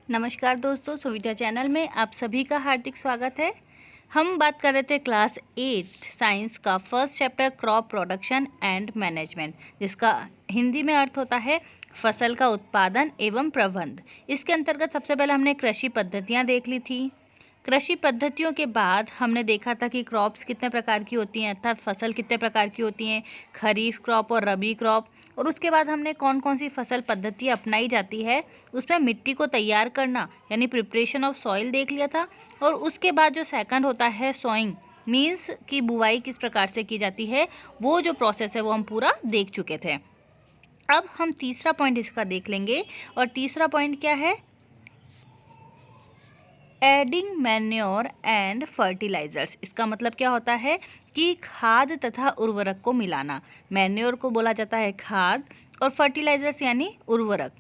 नमस्कार दोस्तों, सुविधा चैनल में आप सभी का हार्दिक स्वागत है। हम बात कर रहे थे क्लास 8 साइंस का first chapter crop production and management, जिसका हिंदी में अर्थ होता है फसल का उत्पादन एवं प्रबंध। इसके अंतर्गत सबसे पहले हमने कृषि पद्धतियाँ देख ली थी। कृषि पद्धतियों के बाद हमने देखा था कि क्रॉप्स कितने प्रकार की होती हैं, अर्थात फसल कितने प्रकार की होती हैं, खरीफ क्रॉप और रबी क्रॉप। और उसके बाद हमने कौन कौन सी फसल पद्धति अपनाई जाती है, उसमें मिट्टी को तैयार करना यानी प्रिपरेशन ऑफ सॉइल देख लिया था। और उसके बाद जो सेकंड होता है सोइंग, मीन्स की बुवाई किस प्रकार से की जाती है, वो जो प्रोसेस है वो हम पूरा देख चुके थे। अब हम तीसरा पॉइंट इसका देख लेंगे। और तीसरा पॉइंट क्या है? Adding manure and fertilisers. इसका मतलब क्या होता है कि खाद तथा उर्वरक को मिलाना। मैन्योर को बोला जाता है खाद और फर्टिलाइजर्स यानी उर्वरक।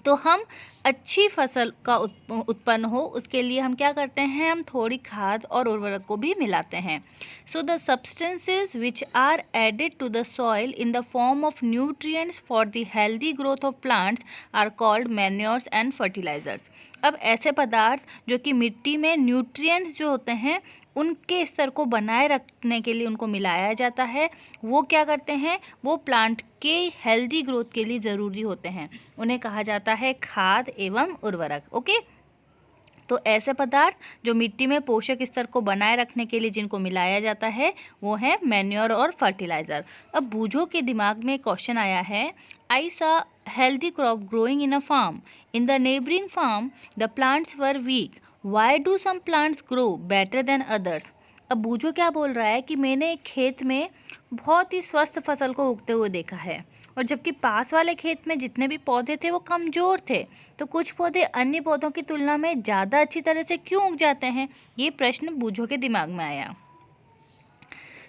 तो हम अच्छी फसल का उत्पन्न हो उसके लिए हम क्या करते हैं, हम थोड़ी खाद और उर्वरक को भी मिलाते हैं। So the substances which are added to the soil in the form of nutrients for the healthy growth of plants are called manures and fertilisers. अब ऐसे पदार्थ जो कि मिट्टी में न्यूट्रिएंट्स जो होते हैं उनके स्तर को बनाए रखने के लिए उनको मिलाया जाता है, वो क्या करते हैं, वो प्लांट के हेल्दी ग्रोथ के लिए ज़रूरी होते हैं। उन्हें कहा जाता है खाद एवं उर्वरक। ओके, तो ऐसे पदार्थ जो मिट्टी में पोषक स्तर को बनाए रखने के लिए जिनको मिलाया जाता है वो है मैन्योर और फर्टिलाइज़र। अब बूझो के दिमाग में क्वेश्चन आया है, I saw healthy crop growing in a farm, in the neighbouring farm the plants were weak, why do some plants grow better than others. अब बूझो क्या बोल रहा है कि मैंने एक खेत में बहुत ही स्वस्थ फसल को उगते हुए देखा है, और जबकि पास वाले खेत में जितने भी पौधे थे वो कमज़ोर थे, तो कुछ पौधे अन्य पौधों की तुलना में ज़्यादा अच्छी तरह से क्यों उग जाते हैं। ये प्रश्न बूझो के दिमाग में आया।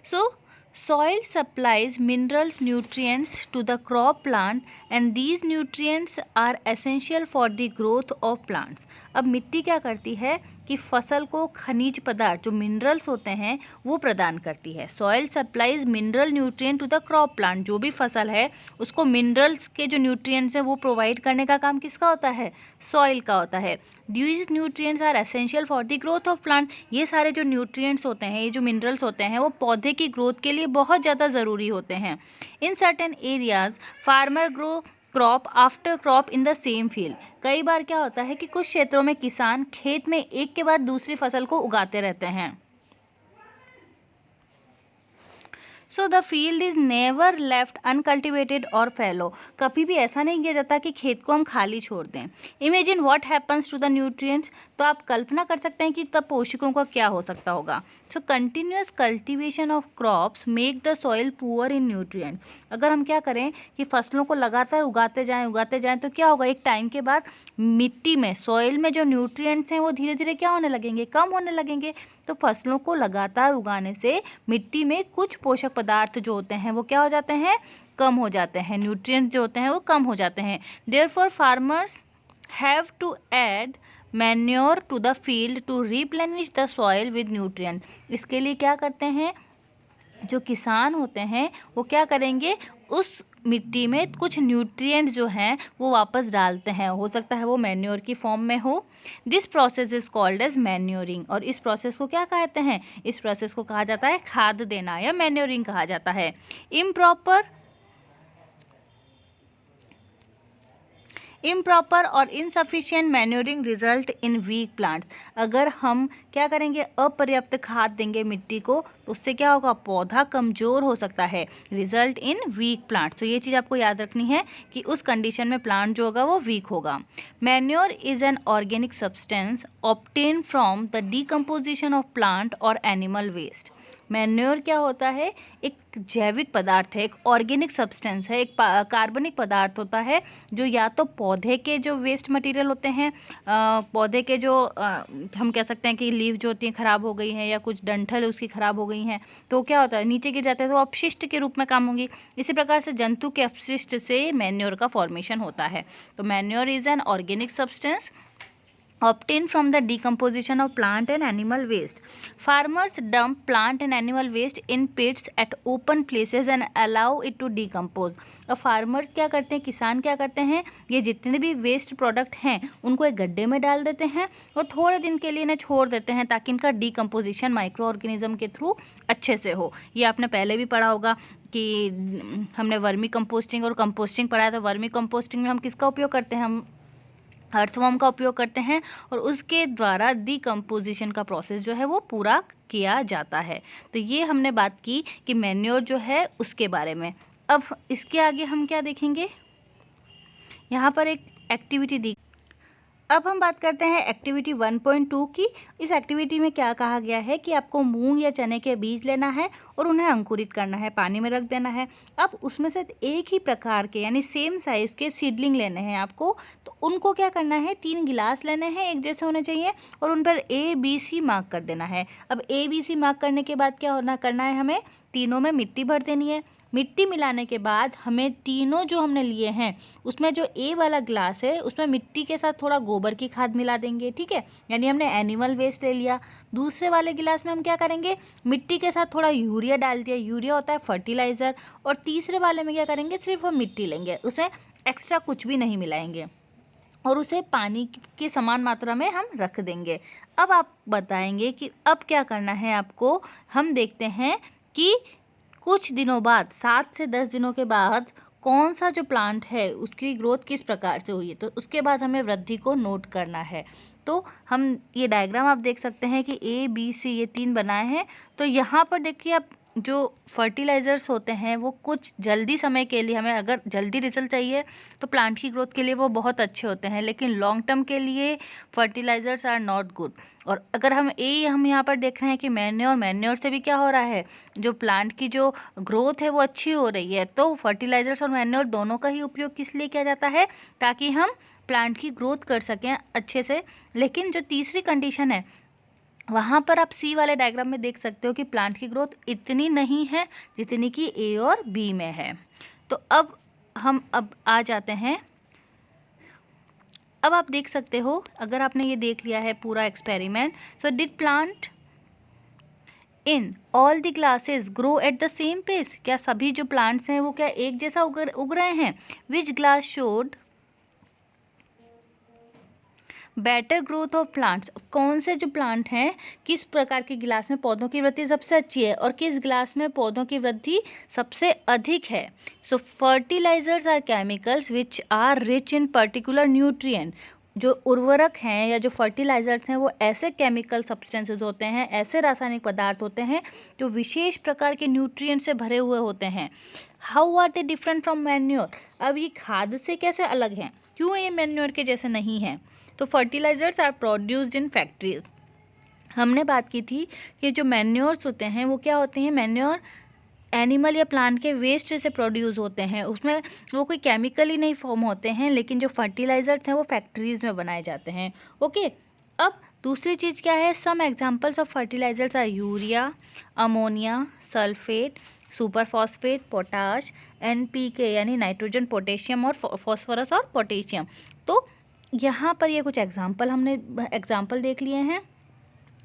सो soil supplies minerals nutrients to the crop plant and these nutrients are essential for the growth of plants। अब मिट्टी क्या करती है कि फसल को खनिज पदार्थ जो मिनरल्स होते हैं वो प्रदान करती है। Soil supplies mineral nutrient to the crop plant, जो भी फसल है उसको मिनरल्स के जो न्यूट्रिएंट्स हैं वो प्रोवाइड करने का काम किसका होता है, सॉइल का होता है। These nutrients are essential for the growth of plant. ये सारे जो न्यूट्रिएंट्स होते हैं, ये जो मिनरल्स होते हैं वो पौधे की ग्रोथ के लिए बहुत ज़्यादा ज़रूरी होते हैं। In certain areas farmer grow crop after crop in the same field. कई बार क्या होता है कि कुछ क्षेत्रों में किसान खेत में एक के बाद दूसरी फसल को उगाते रहते हैं। So the field is never left uncultivated और फैलो। कभी भी ऐसा नहीं किया जाता कि खेत को हम खाली छोड़ दें। Imagine what happens to the nutrients. तो आप कल्पना कर सकते हैं कि तब पोषकों का क्या हो सकता होगा। So continuous cultivation of crops make the soil poor in nutrient. अगर हम क्या करें कि फसलों को लगातार उगाते जाएं तो क्या होगा, एक टाइम के बाद मिट्टी में, सॉइल में जो न्यूट्रिएंट्स हैं वो धीरे धीरे क्या होने लगेंगे, कम होने लगेंगे। तो फसलों को लगातार उगाने से मिट्टी में कुछ पोषक पदार्थ जो होते हैं वो क्या हो जाते हैं, कम हो जाते हैं, न्यूट्रिएंट्स जो होते हैं वो कम हो जाते हैं। Therefore farmers have to add manure to the field to replenish the soil with nutrient. इसके लिए क्या करते हैं, जो किसान होते हैं वो क्या करेंगे, उस मिट्टी में कुछ न्यूट्रिएंट्स जो हैं वो वापस डालते हैं। हो सकता है वो मैन्योर की फॉर्म में हो। This process is called as manuring. और इस प्रोसेस को क्या कहते हैं, इस प्रोसेस को कहा जाता है खाद देना या मैन्योरिंग कहा जाता है। इम्प्रॉपर और insufficient manuring result in weak plants. अगर हम क्या करेंगे, अपर्याप्त खाद देंगे मिट्टी को, तो उससे क्या होगा, पौधा कमज़ोर हो सकता है। रिजल्ट इन वीक प्लांट्स, तो ये चीज़ आपको याद रखनी है कि उस कंडीशन में प्लांट जो होगा वो वीक होगा। Manure is an organic substance obtain from the decomposition of plant और एनिमल वेस्ट। मैन्योर क्या होता है, एक जैविक पदार्थ है, एक ऑर्गेनिक सब्सटेंस है, एक कार्बनिक पदार्थ होता है जो या तो पौधे के जो वेस्ट मटेरियल होते हैं, पौधे के जो हम कह सकते हैं कि लीव जो होती हैं ख़राब हो गई हैं या कुछ डंठल उसकी ख़राब हो गई हैं, तो क्या होता है, नीचे गिर जाते हैं तो अपशिष्ट के रूप में काम होंगी। इसी प्रकार से जंतु के अपशिष्ट से मैन्योर का फॉर्मेशन होता है। तो manure is an organic substance obtained from the decomposition of plant and animal waste. Farmers dump plant and animal waste in pits at open places and allow it to decompose. अब farmers क्या करते हैं, किसान क्या करते हैं, ये जितने भी वेस्ट प्रोडक्ट हैं उनको एक गड्ढे में डाल देते हैं और थोड़े दिन के लिए इन्हें छोड़ देते हैं ताकि इनका डिकम्पोजिशन माइक्रो ऑर्गेनिज्म के थ्रू अच्छे से हो. ये आपने पहले भी पढ़ा होगा कि हमने वर्मी कंपोस्टिंग और कंपोस्टिंग पढ़ा था. वर्मी कंपोस्टिंग में हम किसका उपयोग करते हैं, हम अर्थवर्म का उपयोग करते हैं और उसके द्वारा डिकम्पोजिशन का प्रोसेस जो है वो पूरा किया जाता है. तो ये हमने बात की कि मैन्योर जो है उसके बारे में. अब इसके आगे हम क्या देखेंगे, यहाँ पर एक एक्टिविटी दी. अब हम बात करते हैं एक्टिविटी 1.2 की. इस एक्टिविटी में क्या कहा गया है कि आपको मूंग या चने के बीज लेना है और उन्हें अंकुरित करना है, पानी में रख देना है. अब उसमें से एक ही प्रकार के यानी सेम साइज़ के सीडलिंग लेने हैं आपको. तो उनको क्या करना है, 3 गिलास लेने हैं, एक जैसे होने चाहिए और उन पर ABC मार्क कर देना है. अब ABC मार्क करने के बाद क्या करना है, हमें तीनों में मिट्टी भर देनी है. मिट्टी मिलाने के बाद हमें तीनों जो हमने लिए हैं उसमें जो A वाला ग्लास है उसमें मिट्टी के साथ थोड़ा गोबर की खाद मिला देंगे. ठीक है, यानी हमने एनिमल वेस्ट ले लिया. दूसरे वाले गिलास में हम क्या करेंगे, मिट्टी के साथ थोड़ा यूरिया डाल दिया. यूरिया होता है फर्टिलाइज़र. और तीसरे वाले में क्या करेंगे, सिर्फ हम मिट्टी लेंगे, उसमें एक्स्ट्रा कुछ भी नहीं मिलाएंगे और उसे पानी की समान मात्रा में हम रख देंगे. अब आप बताएंगे कि अब क्या करना है आपको. हम देखते हैं कि कुछ दिनों बाद 7 से 10 दिनों के बाद कौन सा जो प्लांट है उसकी ग्रोथ किस प्रकार से हुई है. तो उसके बाद हमें वृद्धि को नोट करना है. तो हम ये डायग्राम आप देख सकते हैं कि ABC ये 3 बनाए हैं. तो यहाँ पर देखिए आप जो फर्टिलाइज़र्स होते हैं वो कुछ जल्दी समय के लिए, हमें अगर जल्दी रिजल्ट चाहिए तो प्लांट की ग्रोथ के लिए वो बहुत अच्छे होते हैं, लेकिन लॉन्ग टर्म के लिए फर्टिलाइज़र्स आर नॉट गुड. और अगर हम यहाँ पर देख रहे हैं कि मैन्योर से भी क्या हो रहा है, जो प्लांट की जो ग्रोथ है वो अच्छी हो रही है. तो फर्टिलाइज़र्स और मैन्योर दोनों का ही उपयोग किस लिए किया जाता है, ताकि हम प्लांट की ग्रोथ कर सकें अच्छे से. लेकिन जो तीसरी कंडीशन है वहाँ पर आप C वाले डायग्राम में देख सकते हो कि प्लांट की ग्रोथ इतनी नहीं है जितनी कि A और B में है. तो अब हम आ जाते हैं. अब आप देख सकते हो, अगर आपने ये देख लिया है पूरा experiment. So did plant in all the glasses grow at the same pace. क्या सभी जो प्लांट्स हैं वो क्या एक जैसा उग रहे हैं. Which glass showed better growth of plants. कौन से जो प्लांट हैं, किस प्रकार के गिलास में पौधों की वृद्धि सबसे अच्छी है और किस गिलास में पौधों की वृद्धि सबसे अधिक है. So fertilisers are chemicals which are rich in particular nutrient. जो उर्वरक हैं या जो फर्टिलाइजर्स हैं वो ऐसे केमिकल सब्सटेंसेस होते हैं, ऐसे रासायनिक पदार्थ होते हैं जो विशेष प्रकार के न्यूट्रिएंट से भरे हुए होते हैं. How are they different from manure. अब ये खाद से कैसे अलग हैं, क्यों ये मैन्योर के जैसे नहीं हैं. तो fertilisers are produced in factories. हमने बात की थी कि जो मैन्योर्स होते हैं वो क्या होते हैं, मैन्योर एनिमल या प्लांट के वेस्ट से प्रोड्यूस होते हैं. उसमें वो कोई केमिकल ही नहीं फॉर्म होते हैं, लेकिन जो फर्टिलाइज़र्स हैं वो फैक्ट्रीज़ में बनाए जाते हैं. ओके. अब दूसरी चीज़ क्या है, some examples of fertilisers are urea, ammonia, sulphate, super phosphate, potash, NPK यानी नाइट्रोजन, पोटेशियम और फॉस्फोरस और पोटेशियम. तो यहाँ पर ये कुछ हमने एग्जाम्पल देख लिए हैं.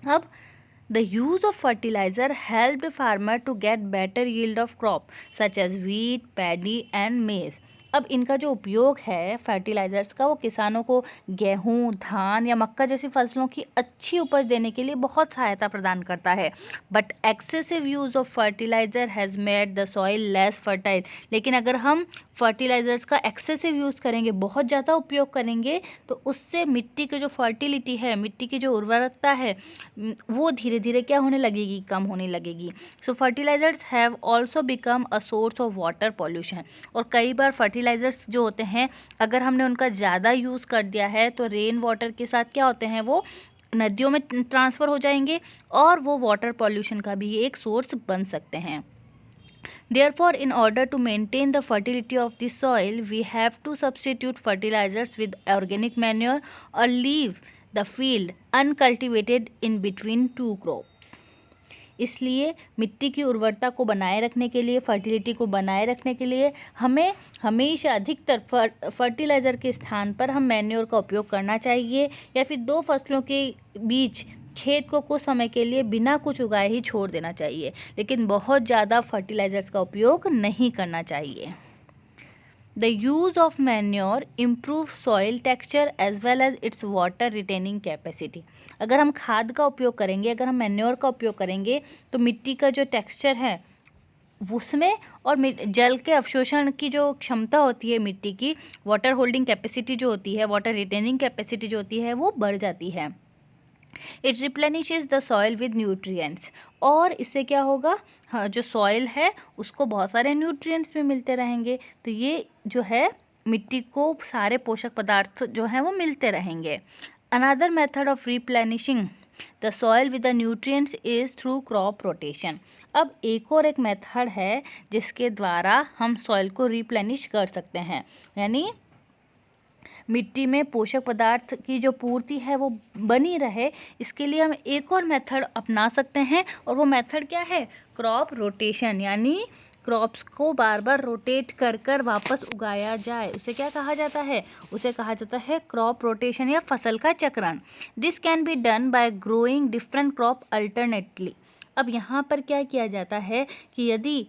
अब the use of fertiliser helped farmer to get better yield of crop such as wheat, paddy and maize. अब इनका जो उपयोग है फर्टिलाइज़र्स का वो किसानों को गेहूँ, धान या मक्का जैसी फसलों की अच्छी उपज देने के लिए बहुत सहायता प्रदान करता है. But excessive use of fertiliser has made the soil less fertile. लेकिन अगर हम फर्टिलाइज़र्स का एक्सेसिव यूज़ करेंगे, बहुत ज़्यादा उपयोग करेंगे, तो उससे मिट्टी की जो फर्टिलिटी है, मिट्टी की जो उर्वरकता है, वो धीरे धीरे क्या होने लगेगी, कम होने लगेगी. So fertilisers have also become a source of water pollution. और कई बार फर्टिलाइज़र्स जो होते हैं अगर हमने उनका ज़्यादा यूज़ कर दिया है तो रेन वाटर के साथ क्या होते हैं, वो नदियों में ट्रांसफ़र हो जाएंगे और वो वाटर पॉल्यूशन का भी एक सोर्स बन सकते हैं. Therefore, in order to maintain the fertility of the soil, we have to substitute fertilizers with organic manure or leave the field uncultivated in between two crops. इसलिए मिट्टी की उर्वरता को बनाए रखने के लिए, फर्टिलिटी को बनाए रखने के लिए हमें हमेशा अधिकतर फर्टिलाइज़र के स्थान पर हम मैन्योर का उपयोग करना चाहिए, या फिर 2 फसलों के बीच खेत को कुछ समय के लिए बिना कुछ उगाए ही छोड़ देना चाहिए, लेकिन बहुत ज़्यादा फर्टिलाइज़र्स का उपयोग नहीं करना चाहिए। The use of manure improves soil texture as well as its water retaining capacity. अगर हम खाद का उपयोग करेंगे, अगर हम मैन्योर का उपयोग करेंगे, तो मिट्टी का जो टेक्सचर है उसमें और जल के अवशोषण की जो क्षमता होती है मिट्टी की, वाटर होल्डिंग कैपेसिटी जो होती है, वाटर रिटेनिंग कैपेसिटी जो होती है, वो बढ़ जाती है। It replenishes the soil with nutrients, और इससे क्या होगा, हाँ, जो सॉइल है उसको बहुत सारे न्यूट्रिएंट्स भी मिलते रहेंगे, तो ये जो है मिट्टी को सारे पोषक पदार्थ जो हैं वो मिलते रहेंगे। Another method of replenishing the soil with the nutrients is through crop rotation. अब एक मेथड है जिसके द्वारा हम सॉइल को रिप्लेनिश कर सकते हैं, यानी मिट्टी में पोषक पदार्थ की जो पूर्ति है वो बनी रहे, इसके लिए हम एक और मेथड अपना सकते हैं, और वो मेथड क्या है, क्रॉप रोटेशन, यानी क्रॉप्स को बार बार रोटेट कर कर वापस उगाया जाए, उसे क्या कहा जाता है, उसे कहा जाता है क्रॉप रोटेशन या फसल का चक्रण। This can be done by growing different crop alternately. अब यहाँ पर क्या किया जाता है कि यदि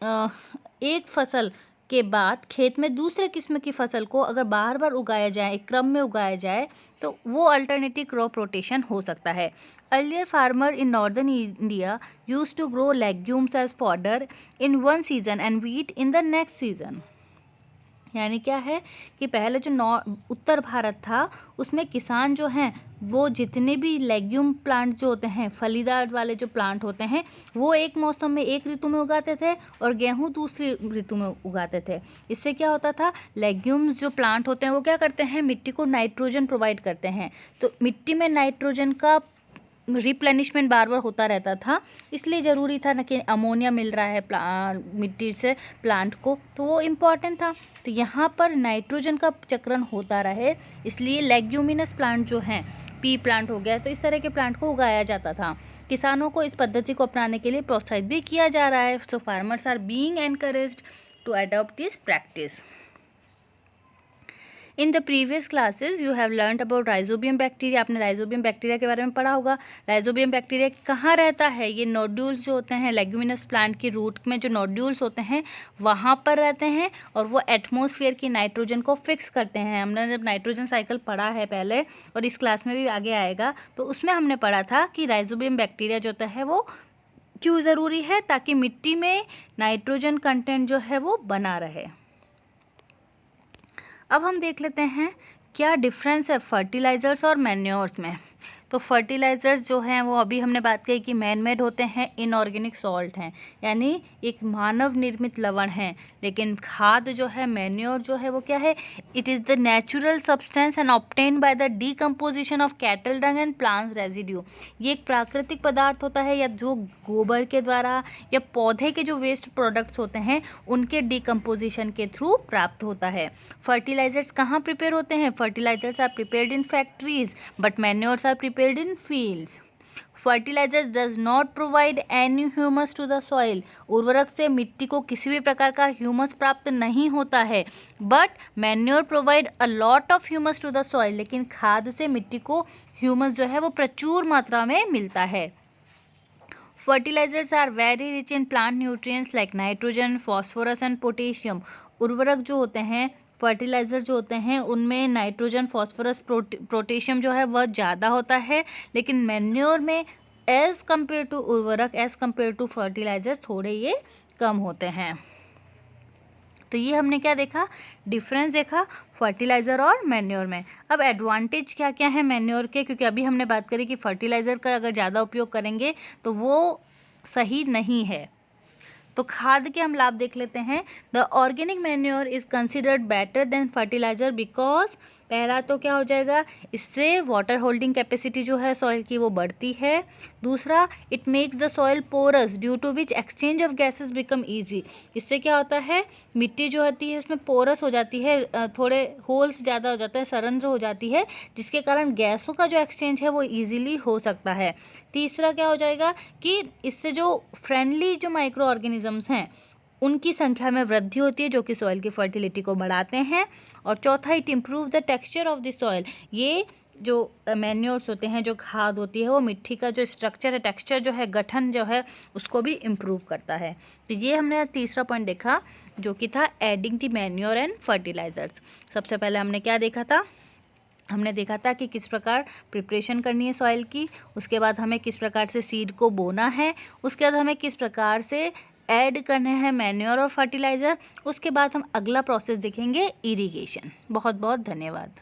एक फसल के बाद खेत में दूसरे किस्म की फसल को अगर बार बार उगाया जाए, एक क्रम में उगाया जाए, तो वो अल्टरनेटिव क्रॉप रोटेशन हो सकता है। Earlier farmer in northern India used to grow legumes as fodder in one season and wheat in the next season. यानी क्या है कि पहले जो उत्तर भारत था उसमें किसान जो हैं वो जितने भी लेग्यूम प्लांट जो होते हैं, फलीदार वाले जो प्लांट होते हैं, वो एक मौसम में एक ऋतु में उगाते थे और गेहूं दूसरी ऋतु में उगाते थे। इससे क्या होता था, लेग्यूम्स जो प्लांट होते हैं वो क्या करते हैं, मिट्टी को नाइट्रोजन प्रोवाइड करते हैं, तो मिट्टी में नाइट्रोजन का रिप्लेनिशमेंट बार बार होता रहता था, इसलिए ज़रूरी था ना कि अमोनिया मिल रहा है मिट्टी से प्लांट को, तो वो इम्पॉर्टेंट था। तो यहाँ पर नाइट्रोजन का चक्रण होता रहे, इसलिए लेग्यूमिनस प्लांट जो हैं, पी प्लांट हो गया, तो इस तरह के प्लांट को उगाया जाता था। किसानों को इस पद्धति को अपनाने के लिए प्रोत्साहित भी किया जा रहा है। So farmers are being encouraged to adopt this practice. In the previous classes you have learned about rhizobium bacteria. आपने राइजोबियम बैक्टीरिया के बारे में पढ़ा होगा। राइजोबियम बैक्टीरिया कहाँ रहता है, ये नोड्यूल्स जो होते हैं लेग्यूमिनस प्लांट की रूट में जो नोड्यूल्स होते हैं वहाँ पर रहते हैं, और वो एटमॉस्फेयर की नाइट्रोजन को फिक्स करते हैं। हमने जब नाइट्रोजन साइकिल पढ़ा है पहले, और इस क्लास में भी आगे आएगा, तो उसमें हमने पढ़ा था कि राइजोबियम बैक्टीरिया जो होता है वो क्यों ज़रूरी है, ताकि मिट्टी में नाइट्रोजन कंटेंट जो है वो बना रहे। अब हम देख लेते हैं क्या डिफरेंस है फर्टिलाइज़र्स और मैन्योर्स में। तो फर्टिलाइज़र्स जो हैं वो अभी हमने बात की कि मैन मेड होते हैं, इनऑर्गेनिक सॉल्ट हैं, यानी एक मानव निर्मित लवण है। लेकिन खाद जो है, मैन्योर जो है, वो क्या है, it is the natural substance and obtain by the decomposition of cattle Dang and plants residue. ये एक प्राकृतिक पदार्थ होता है, या जो गोबर के द्वारा या पौधे के जो वेस्ट प्रोडक्ट्स होते हैं उनके डीकम्पोजिशन के थ्रू प्राप्त होता है। फर्टिलाइज़र्स कहाँ प्रिपेयर होते हैं, fertilisers are prepared in factories but manures are prepared in fields. Fertilizers does not provide any humus to the soil. उर्वरक से मिट्टी को किसी भी प्रकार का ह्यूमस प्राप्त नहीं होता है, but manure provide a lot of humus to the soil. लेकिन खाद से मिट्टी को ह्यूमस जो है वो प्रचुर मात्रा में मिलता है। Fertilizers are very rich in plant nutrients like nitrogen, phosphorus and potassium. उर्वरक जो होते हैं, फर्टिलाइज़र जो होते हैं, उनमें नाइट्रोजन, फॉस्फोरस, पोटेशियम जो है वह ज़्यादा होता है, लेकिन मैन्योर में एज़ कम्पेयर टू उर्वरक, एज़ कम्पेयर टू फर्टिलाइज़र थोड़े ये कम होते हैं। तो ये हमने क्या देखा, डिफरेंस देखा फर्टिलाइज़र और मैन्योर में। अब एडवांटेज क्या क्या है मैन्योर के, क्योंकि अभी हमने बात करी कि फर्टिलाइज़र का अगर ज़्यादा उपयोग करेंगे तो वो सही नहीं है। तो खाद के हम लाभ देख लेते हैं। The organic manure is considered better than fertiliser because पहला तो क्या हो जाएगा, इससे वाटर होल्डिंग कैपेसिटी जो है सॉइल की वो बढ़ती है। दूसरा, it makes the soil porous due to which exchange of gases become easy. इससे क्या होता है, मिट्टी जो होती है उसमें पोरस हो जाती है, थोड़े होल्स ज़्यादा हो जाते हैं, सरंध्र हो जाती है, जिसके कारण गैसों का जो एक्सचेंज है वो ईजिली हो सकता है। तीसरा क्या हो जाएगा कि इससे जो फ्रेंडली जो माइक्रो ऑर्गेनिजम्स हैं उनकी संख्या में वृद्धि होती है, जो कि सॉइल की फर्टिलिटी को बढ़ाते हैं। और चौथा, it improve the texture of the soil. ये जो मैन्योर्स होते हैं, जो खाद होती है, वो मिट्टी का जो स्ट्रक्चर है, टेक्सचर जो है, गठन जो है, उसको भी इम्प्रूव करता है। तो ये हमने तीसरा पॉइंट देखा, जो कि था adding the manure and fertilisers. सबसे पहले हमने क्या देखा था, हमने देखा था कि किस प्रकार प्रिपरेशन करनी है सॉइल की, उसके बाद हमें किस प्रकार से सीड को बोना है, उसके बाद हमें किस प्रकार से ऐड करने हैं मैन्योर और फर्टिलाइज़र, उसके बाद हम अगला प्रोसेस देखेंगे इरिगेशन। बहुत बहुत धन्यवाद।